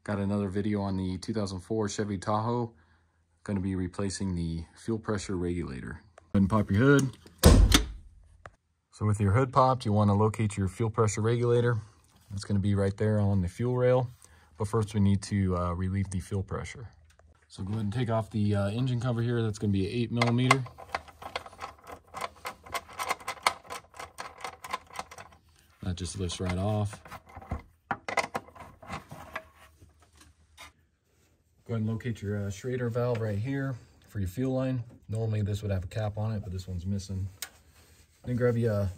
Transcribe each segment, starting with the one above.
Got another video on the 2004 Chevy Tahoe. Going to be replacing the fuel pressure regulator. Go ahead and pop your hood. So with your hood popped, you want to locate your fuel pressure regulator. It's going to be right there on the fuel rail. But first we need to relieve the fuel pressure. So go ahead and take off the engine cover here. That's going to be 8mm. That just lifts right off. Go ahead and locate your Schrader valve right here for your fuel line. Normally this would have a cap on it, but this one's missing. Then grab you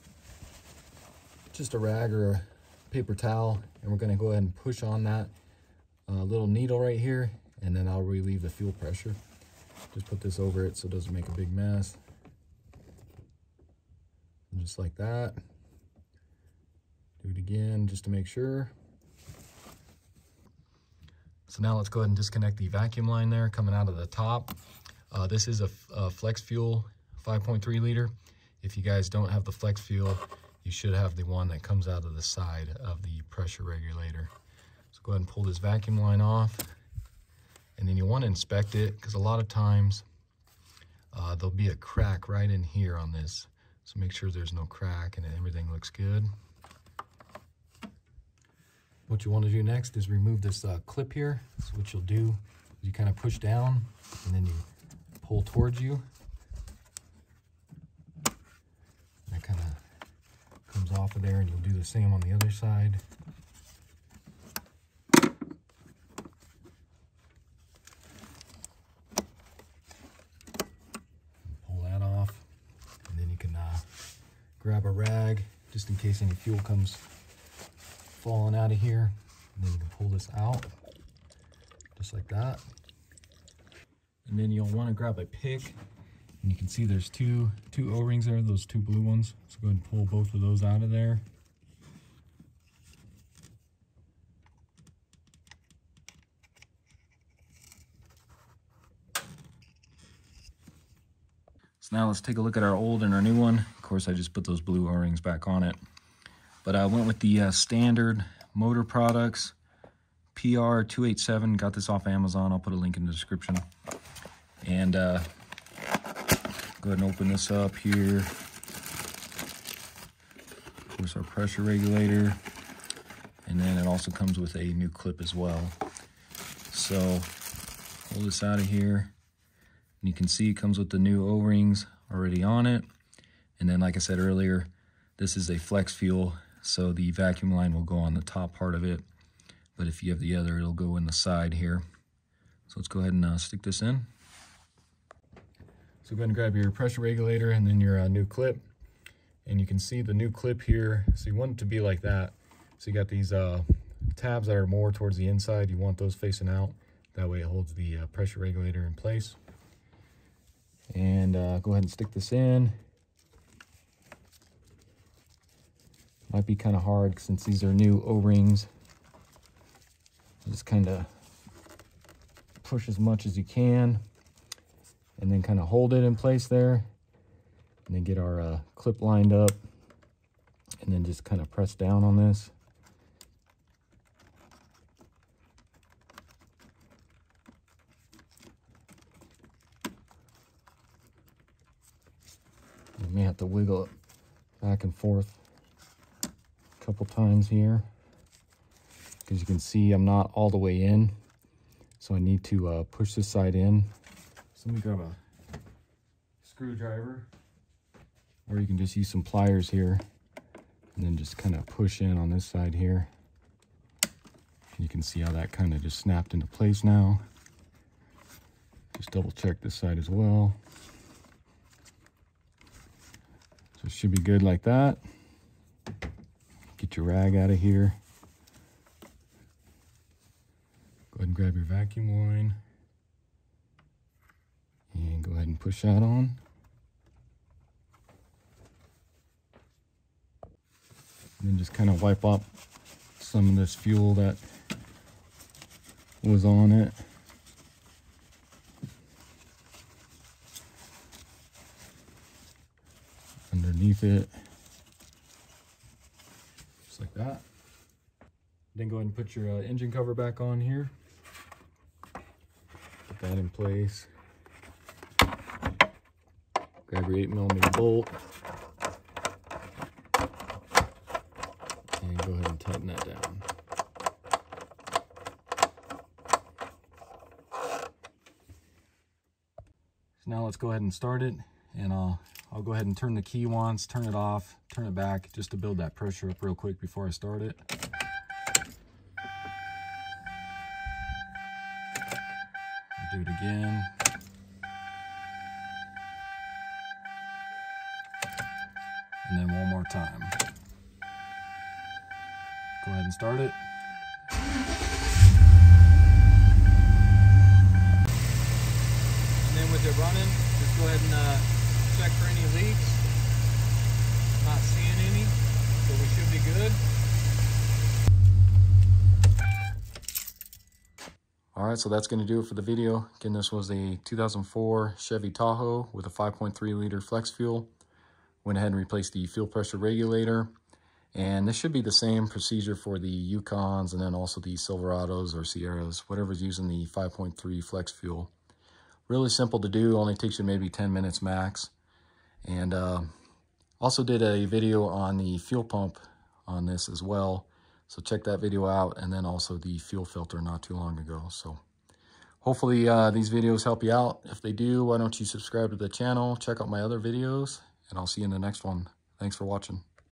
just a rag or a paper towel, and we're going to go ahead and push on that little needle right here, and then I'll relieve the fuel pressure. Just put this over it so it doesn't make a big mess. And just like that. Do it again just to make sure. So now let's go ahead and disconnect the vacuum line there coming out of the top. This is a Flex Fuel 5.3 liter. If you guys don't have the Flex Fuel, you should have the one that comes out of the side of the pressure regulator. So go ahead and pull this vacuum line off. And then you want to inspect it, because a lot of times there'll be a crack right in here on this. So make sure there's no crack and everything looks good. What you want to do next is remove this clip here. So what you'll do is you kind of push down and then you pull towards you. And it kind of comes off of there, and you'll do the same on the other side. Pull that off, and then you can grab a rag just in case any fuel comes falling out of here, and then you can pull this out just like that. And then you'll want to grab a pick, and you can see there's two O-rings there, those two blue ones. So go ahead and pull both of those out of there. So now let's take a look at our old and our new one. Of course, I just put those blue O-rings back on it. But I went with the standard Motor Products PR287. Got this off Amazon. I'll put a link in the description. And go ahead and open this up here. Of course, our pressure regulator. And then it also comes with a new clip as well. So pull this out of here. And you can see it comes with the new O-rings already on it. And then, like I said earlier, this is a Flex Fuel. So the vacuum line will go on the top part of it, but if you have the other, it'll go in the side here. So let's go ahead and stick this in. So go ahead and grab your pressure regulator and then your new clip. And you can see the new clip here. So you want it to be like that. So you got these tabs that are more towards the inside. You want those facing out. That way it holds the pressure regulator in place. And go ahead and stick this in. Might be kind of hard since these are new O-rings. Just kind of push as much as you can, and then kind of hold it in place there, and then get our clip lined up, and then just kind of press down on this. You may have to wiggle it back and forth couple times here, because you can see I'm not all the way in, so I need to push this side in. So let me grab a screwdriver, or you can just use some pliers here, and then just kind of push in on this side here. You can see how that kind of just snapped into place now. Just double check this side as well. So it should be good like that. Get your rag out of here. Go ahead and grab your vacuum line. And go ahead and push that on. And then just kind of wipe up some of this fuel that was on it. Underneath it. Just like that. Then go ahead and put your engine cover back on here. Put that in place. Grab your 8mm bolt. And go ahead and tighten that down. So now let's go ahead and start it. And I'll go ahead and turn the key once, turn it off, turn it back, just to build that pressure up real quick before I start it. Do it again. And then one more time. Go ahead and start it. And then with it running, just go ahead and check for any leaks. Not seeing any, so we should be good. All right, so that's going to do it for the video. Again, this was a 2004 Chevy Tahoe with a 5.3 liter flex fuel. Went ahead and replaced the fuel pressure regulator. And this should be the same procedure for the Yukons and then also the Silverados or Sierras, whatever's using the 5.3 flex fuel. Really simple to do, only takes you maybe 10 minutes max. And also did a video on the fuel pump on this as well. So check that video out, and then also the fuel filter not too long ago. So hopefully these videos help you out. If they do, why don't you subscribe to the channel, check out my other videos, and I'll see you in the next one. Thanks for watching.